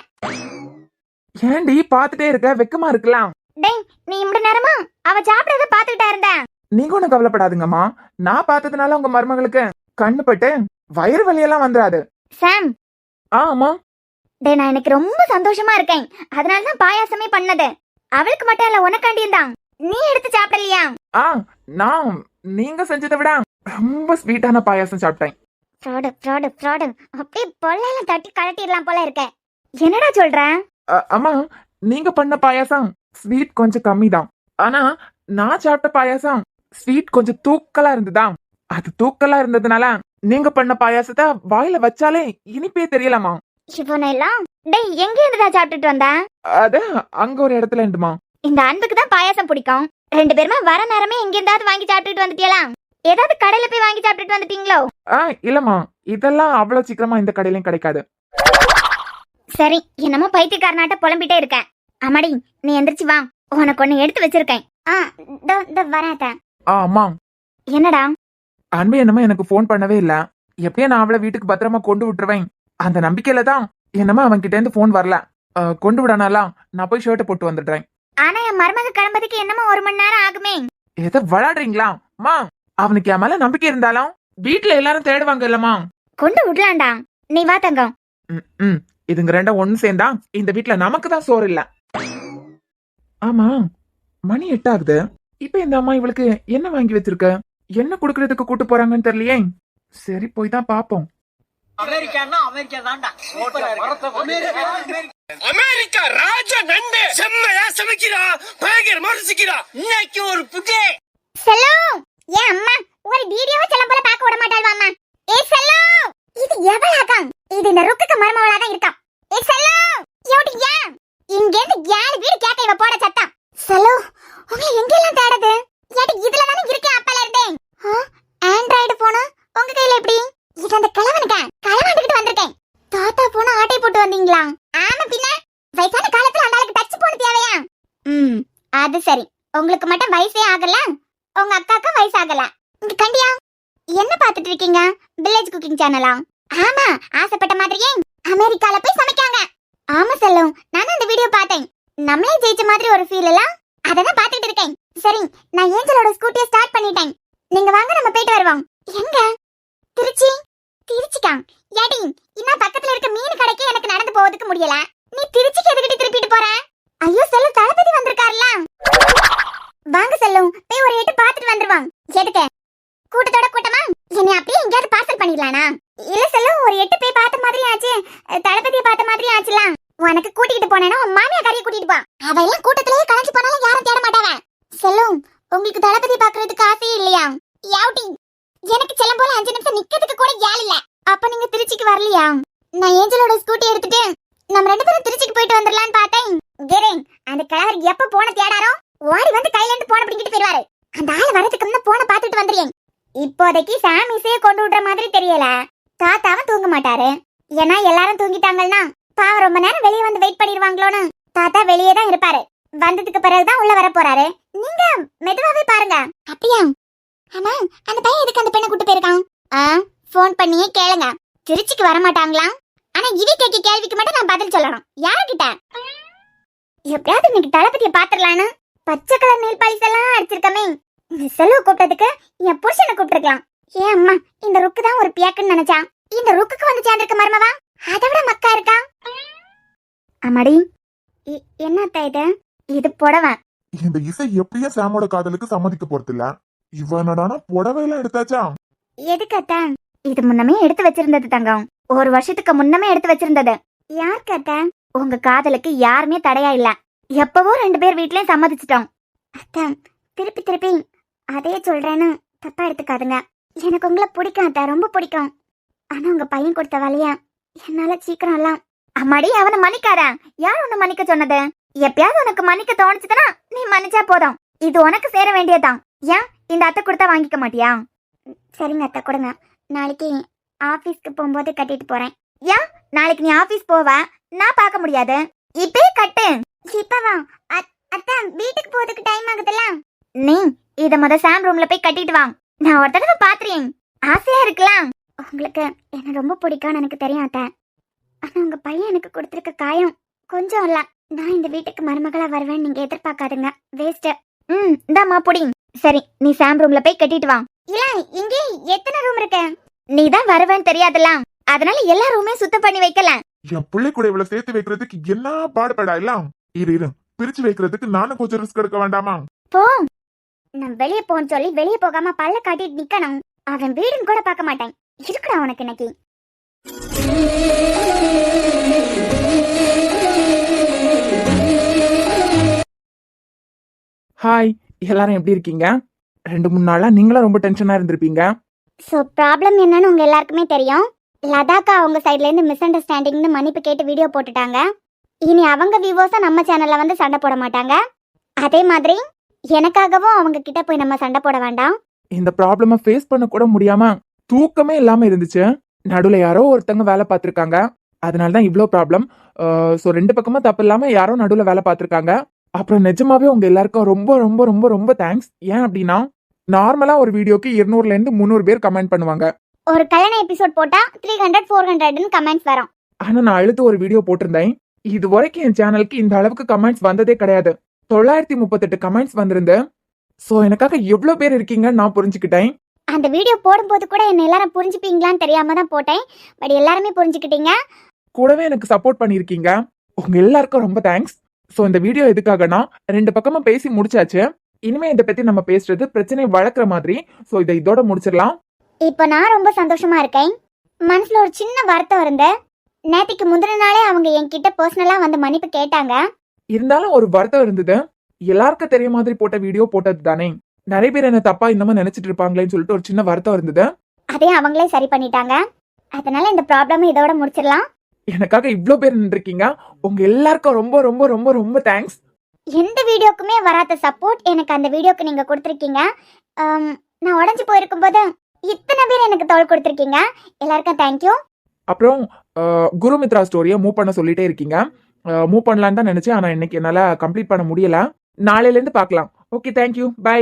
ஏன்டி பாத்துட்டே இருக்க? வெக்கமா இருக்கலாம்.
டேய், நீ இம்பட நேரமா அவ சாப்பிடறத பாத்துக்கிட்டா இருந்த.
நீங்க ஒண்ணும் கவலைப்படாதுங்கம்மா. நான் பார்த்ததுனால உங்க மருமகளுக்கு கண்ணு பட்டு வயிறு வலியெல்லாம் வந்துடாது.
சாம்.
ஆமா.
டேய், நான் எனக்கு ரொம்ப சந்தோஷமா இருக்கேன். அதனாலதான் பாயாசமே பண்ணது. அவளுக்கு மட்டும் இல்ல, உனக்காண்டியும் தான். நீ எடுத்து சாப்பிடலையா?
நான் நீங்க செஞ்சதை விட ரொம்ப ஸ்வீட்டான பாயாசம் சாப்பிட்டேன்.
Fraud fraud fraud. அப்படியே பொல்லெல்லாம் தட்டி கழட்டிடலாம் போல இருக்க. என்னடா சொல்ற?
அம்மா, நீங்க பண்ண பாயாசம் ஸ்வீட் கொஞ்சம் கம்மி தான். ஆனா நான் சாப்பிட்ட பாயாசம் ஸ்வீட் கொஞ்சம் தூக்கலா இருந்துதா. அது தூக்கலா இருந்ததுனால நீங்க பண்ண பாயாசத்தை வாயில வச்சாலே இனிப்பே தெரியலாமா.
இவனெல்லாம் டேய், எங்க இருந்துடா சாப்பிட்டுட்டு வந்த?
அது அங்க ஒரு இடத்துல இருந்துமா.
இந்த அன்புக்கு தான் பாயாசம் பிடிக்கும். ரெண்டு பேருமே வர நேரமே எங்க இருந்தாவது வாங்கி சாப்பிட்டுட்டு வந்துட்டியலா? ஏதாவது கடையில போய் வாங்கி சாப்பிட்டுட்டு வந்துட்டீங்களோ?
இல்லம்மா, இதெல்லாம் அவ்வளவு சீக்கிரமா இந்த கடையிலயும் கிடைக்காது.
சரி, என்னமோ பைத்தியக்காரனாட்ட புலம்பிட்டே இருக்க. அம்மாடி, நீ எந்திரிச்சு வா. உனக்கு ஒண்ணு எடுத்து வச்சிருக்கேன். வராத.
அம்மா,
என்னடா?
அன்பு என்னமோ எனக்கு போன் பண்ணவே இல்ல. எப்படியும் நான் அவளை வீட்டுக்கு பத்திரமா கொண்டு விட்டுருவேன் அந்த நம்பிக்கையில தான் என்னமோ அவன் கிட்ட இருந்து போன் வரல. கொண்டு விடானாலாம் நான் போய் ஷர்ட்டை போட்டு வந்துடுறேன்.
ஆனா என் மருமக கிளம்பதுக்கு என்னமோ 1 மணி நேரம் ஆகுமே.
எதை விளையாடுறீங்களா? மா, அவனுக்கு என் மேல நம்பிக்கை இருந்தாலும் வீட்டுல எல்லாரும் தேடுவாங்க இல்லம்மா.
கொண்டு விடலாம்டா. நீ வா தங்கம்.
இதுங்க ரெண்டும் ஒண்ணு சேர்ந்தா இந்த வீட்டுல நமக்கு தான் சோறு இல்ல. ஆமா, மணி 8 ஆகுது. இப்ப இந்த அம்மா இவளுக்கு என்ன வாங்கி வச்சிருக்க? என்ன குடுக்கறதுக்கு கூட்டு போறாங்கன்னு தெரியலையே. சரி, போய் தான் பாப்போம்.
அமெரிக்கான்னா அமெரிக்கா தான்டா.
அமெரிக்கா ராஜா நண்டு செம்மையா சமைக்கிறா, பயங்கரமா ருசிக்கிறா. இன்னைக்கு ஒரு புகை
செல்லோ. ஏன் அம்மா ஒரு வீடியோவை செல்லம் போல பார்க்க விட மாட்டாள் அம்மா. ஏ செல்லோ, இது எவளாகம்? இது இந்த ருக்குக்கு மருமவளா தான் இருக்கா. ஏ செல்லோ, யோடி ஏன் இங்க இருந்து 7 வீடு கேட்ட இவ போட சத்தம். செல்லோ, உங்களை எங்க எல்லாம் தேடுது? ஏடி இதுல தானே இருக்கேன் அப்பல இருந்தே. ஆண்ட்ராய்டு போன் உங்க கையில எப்படி? இது அந்த கிழவனுக்கு களவாண்டுகிட்டு வந்திருக்கேன். தாத்தா போன ஆட்டை போட்டு வந்தீங்களா? ஆமா, பின்ன வயசான காலத்துல அந்த ஆளுக்கு டச் போன் தேவையா? அது சரி, உங்களுக்கு மட்டும் வயசே ஆகல, உங்க அக்காக்கு வயசு ஆகல. இங்க கண்டியா என்ன பாத்துட்டு இருக்கீங்க? வில்லேஜ் குக்கிங் சேனலா? ஆமா, ஆசைப்பட்ட மாதிரியே அமெரிக்கால போய் சமைக்காங்க. ஆமா செல்லம், நானும் அந்த வீடியோ பார்த்தேன். நம்மளே ஜெயிச்ச மாதிரி ஒரு ஃபீல் இல்ல, அததான் பாத்துட்டு இருக்கேன். சரி, நான் ஏஞ்சலோட ஸ்கூட்டியை ஸ்டார்ட் பண்ணிட்டேன். நீங்க வாங்க, நம்ம போயிட்டு வருவோம். எங்க? திருச்சி. திருச்சிக்கா? ஏடி, இன்னும் பக்கத்துல இருக்க மீன் கடைக்கு எனக்கு நடந்து போவதுக்கு முடியல. நீ திருச்சிக்கு எதுக்கிட்டு திருப்பிட்டு போற? ஐயோ செல்லம், தளபதி வந்திருக்காருல. வாங்க செல்லம், போய் ஒரு எட்டு பாத்துட்டு வந்துருவாங்க. எதுக்கு? கூட்டத்தோட கூட்டமா? என்னை அப்படியே எங்கேயாவது பார்சல் பண்ணிடலானா? இல்ல செல்லம், ஒரு எட்டு போய் பார்த்த மாதிரி ஆச்சு, தளபதியை பார்த்த மாதிரி ஆச்சுல. உனக்கு கூட்டிட்டு போனேன்னா உன் மாமியா கறியை கூட்டிட்டு போ. அவ எல்லாம் கூட்டத்திலேயே கலந்து போனாலும் யாரும் தேட மாட்டாவ. செல்லும், உங்களுக்கு தளபதி பாக்குறதுக்கு ஆசையே இல்லையா? யாவுட்டி, எனக்கு செல்லம் போல 5 நிமிஷம் நிக்கிறதுக்கு கூட யாழ் இல்ல. அப்ப நீங்க திருச்சிக்கு வரலையா? நான் ஏஞ்சலோட ஸ்கூட்டி எடுத்துட்டு நம்ம 2 பேரும் திருச்சிக்கு போயிட்டு வந்துடலான்னு பார்த்தேன். கிரேன், அந்த கிழவர் எப்ப போன தேடாரோ ஓடி வந்து கையில இருந்து போன பிடிக்கிட்டு போயிருவாரு. அந்த ஆள் வரதுக்கு முன்ன போன பாத்துட்டு வந்துறேன். இப்போதைக்கு சாமிஸே கொண்டு விடுற மாதிரி தெரியல. தாத்தாவும் தூங்க மாட்டாரு. ஏன்னா எல்லாரும் தூங்கிட்டாங்கன்னா பாவம் ரொம்ப நேரம் வெளியே வந்து வெயிட் பண்ணிடுவாங்களோன்னு தாத்தா வெளியே தான் இருப்பாரு. வந்ததுக்கு பிறகுதான் உள்ள வர போறாரு. நீங்க மெதுவாவே பாருங்க. அப்படியா? ஆமா, அந்த பையன் எதுக்கு அந்த பெண்ணை கூட்டு போயிருக்கான்? போன் பண்ணியே கேளுங்க. திருச்சிக்கு வர மாட்டாங்களா? ஆனா இவ கேட்க கேள்விக்கு மட்டும் நான் பதில் சொல்லணும். யாருக்கிட்ட? எப்படியாவது இன்னைக்கு தளபதியை பாத்துடலான்னு பச்சை கலர் நெயில் பாலிஸ் எல்லாம் அடிச்சிருக்கமே. இந்த செலவு கூப்பிட்டதுக்கு என் புருஷனை கூப்பிட்டுருக்கலாம். ஏன் அம்மா, இந்த ருக்கு தான் ஒரு பியாக்குன்னு நினைச்சான். இந்த ருக்குக்கு வந்து சேர்ந்திருக்க மருமவா அதை விட மக்கா இருக்கா. அம்மாடி, என்னத்த இது? இது புடவை.
இந்த இசை எப்படியும் சாமோட காதலுக்கு சம்மதிக்க போறது இல்ல. இவனடானா புடவையெல்லாம் எடுத்தாச்சா?
எதுக்கத்த? இது முன்னமே எடுத்து வச்சிருந்தது தங்கம். 1 வருஷத்துக்கு முன்னமே எடுத்து வச்சிருந்தது. யார் கத்த? உங்க காதலுக்கு யாருமே தடையா இல்ல. எப்பவோ 2 பேர் வீட்லயும் சம்மதிச்சிட்டோம். அத்த, திருப்பி திருப்பி அதே சொல்றேன்னு தப்பா எடுத்துக்காதுங்க. எனக்கு உங்களை பிடிக்கும் அத்த, ரொம்ப பிடிக்கும். ஆனா உங்க பையன் கொடுத்த வழியா என்னால சீக்கிரம் எல்லாம். அம்மாடி, அவனை மன்னிக்காத. யார் உன்னை மன்னிக்க சொன்னது? எப்பயாவது உனக்கு மன்னிக்க தோணுச்சுன்னா நீ மன்னிச்சா போதும். இது உனக்கு சேர வேண்டியதான். ஏன் இந்த அத்தை கொடுத்தா வாங்கிக்க மாட்டியா? சரிங்க அத்தை, கொடுங்க. நாளைக்கு ஆபீஸ்க்கு போகும்போது கட்டிட்டு போறேன். ஏன் நாளைக்கு நீ ஆபீஸ் போவ? நான் பார்க்க முடியாது. இப்பே கட்டு. இப்பவா? அத்தை, வீட்டுக்கு போறதுக்கு டைம் ஆகுதுல்ல. நீ இத முத சாம் ரூம்ல போய் கட்டிட்டு வா. நான் ஒரு தடவை பாத்துறேன். ஆசையா இருக்கலாம். உங்களுக்கு என்ன ரொம்ப பிடிக்கும்னு எனக்கு தெரியும் அத்தை. ஆனா உங்க பையன் எனக்கு கொடுத்திருக்க காயம் கொஞ்சம் இல்ல. நான் இந்த வீட்டுக்கு மருமகளா வருவேன்னு நீங்க எதிர்பார்க்காதுங்க. வேஸ்ட். இந்தாமா புடி. சரி, நீ சாம் ரூம்ல போய் கட்டிட்டு வா. இல்ல, இங்கே எத்தனை ரூம் இருக்கு? நீ தான் வருவேன்னு தெரியாதுல்ல, அதனால எல்லா ரூமே சுத்தம் பண்ணி வைக்கல.
என் பிள்ளை கூட இவ்வளவு சேர்த்து வைக்கிறதுக்கு என்ன பாடுபடா இல்ல? இரு பிரிச்சு வைக்கிறதுக்கு நானும் கொஞ்சம் ரிஸ்க் எடுக்க வேண்டாமா?
போ. நான் வெளியே போன்னு சொல்லி வெளியே போகாம பல்ல காட்டிட்டு நிக்கணும். அவன் வீடுன்னு கூட பார்க்க மாட்டேன். இருக்குடா உனக்கு இன்னைக்கு.
ஹாய், எல்லாரும் எப்படி இருக்கீங்க? 2-3 நாளா நீங்களும் ரொம்ப டென்ஷனா இருந்திருப்பீங்க.
சோ ப்ராப்ளம் என்னன்னு உங்க எல்லாருக்குமே தெரியும். லதாக்கா அவங்க சைடுல இருந்து மிஸ் அண்டர்ஸ்டாண்டிங்னு மன்னிப்பு கேட்டு வீடியோ போட்டுட்டாங்க. இனி அவங்க வியூவர்ஸா நம்ம சேனல்ல வந்து சண்டை போட மாட்டாங்க. அதே மாதிரி எனக்காகவும் அவங்க கிட்ட போய் நம்ம சண்டை போட வேண்டாம்.
இந்த ப்ராப்ளம ஃபேஸ் பண்ண கூட முடியாம தூக்கமே இல்லாம இருந்துச்சு. நடுவுல யாரோ ஒருத்தங்க வேலை பார்த்திருக்காங்க. அதனாலதான் இவ்ளோ ப்ராப்ளம். சோ 2 பக்கமா தப்பு இல்லாம யாரோ நடுவுல வேலை பார்த்திருக்காங்க. அப்புறம் நிஜமாவே உங்க எல்லாருக்கும் ரொம்ப ரொம்ப ரொம்ப ரொம்ப தேங்க்ஸ். ஏன் அப்படின்னா, நார்மலா ஒரு வீடியோக்கு 200ல இருந்து 300 பேர் கமெண்ட் பண்ணுவாங்க.
ஒரு கல்யாண எபிசோட் போட்டா 300 400ன்னு கமெண்ட்ஸ் வரும்.
ஆனா நான் அழுத்து ஒரு வீடியோ போட்டிருந்தேன். இது வரைக்கும் என் சேனலுக்கு இந்த அளவுக்கு கமெண்ட்ஸ் வந்ததே கிடையாது. 938 கமெண்ட்ஸ் வந்திருந்து. சோ எனக்காக எவ்வளவு பேர் இருக்கீங்கன்னு நான் புரிஞ்சுக்கிட்டேன்.
அந்த வீடியோ போடும்போது கூட என்ன எல்லாரும் புரிஞ்சுப்பீங்களான்னு தெரியாம தான் போட்டேன். பட் எல்லாருமே புரிஞ்சுக்கிட்டீங்க.
கூடவே எனக்கு சப்போர்ட் பண்ணிருக்கீங்க. உங்க எல்லாருக்கும் ரொம்ப தேங்க்ஸ். சோ இந்த வீடியோ எதுக்காகனா, 2 பக்கமா பேசி முடிச்சாச்சு. இனிமே இதை பத்தி நம்ம பேசுறது பிரச்சனை வளர்க்குற மாதிரி. சோ இதை இதோட முடிச்சிடலாம்.
இப்போ நான் ரொம்ப சந்தோஷமா இருக்கேன். மனசுல ஒரு சின்ன வருத்தம் இருந்து, நேத்திக்கு முந்தின நாளே அவங்க என்கிட்ட பர்சனலா வந்து மன்னிப்பு கேட்டாங்க.
இருந்தாலும் ஒரு வருத்தம் இருந்தது. எல்லாருக்கும் தெரிய மாதிரி போட்ட வீடியோ போட்டது தானே. நிறைய பேர் என்ன தப்பா இன்னமும் நினைச்சிட்டு இருப்பாங்களேன்னு சொல்லிட்டு ஒரு சின்ன வருத்தம் இருந்தது.
அதே அவங்களே சரி பண்ணிட்டாங்க. அதனால இந்த ப்ராப்ளம் இதோட முடிச்சிடலாம்.
எனக்காக இவ்ளோ பேர் நின்றுருக்கீங்க. உங்க எல்லாருக்கும் ரொம்ப ரொம்ப ரொம்ப ரொம்ப தேங்க்ஸ்.
எந்த வீடியோக்குமே வராத சப்போர்ட் எனக்கு அந்த வீடியோக்கு நீங்க கொடுத்துருக்கீங்க. நான் உடஞ்சு போயிருக்கும் போது இத்தனை பேர் எனக்கு தோள் கொடுத்துருக்கீங்க. எல்லாருக்கும் தேங்க்யூ.
அப்புறம் குருமித்ரா ஸ்டோரியை மூவ் பண்ண சொல்லிட்டே இருக்கீங்க. மூவ் பண்ணலான்னு தான் நினைச்சேன். ஆனா இன்னைக்கு என்னால கம்ப்ளீட் பண்ண முடியல. நாளையில இருந்து பார்க்கலாம். Okay, thank you, by.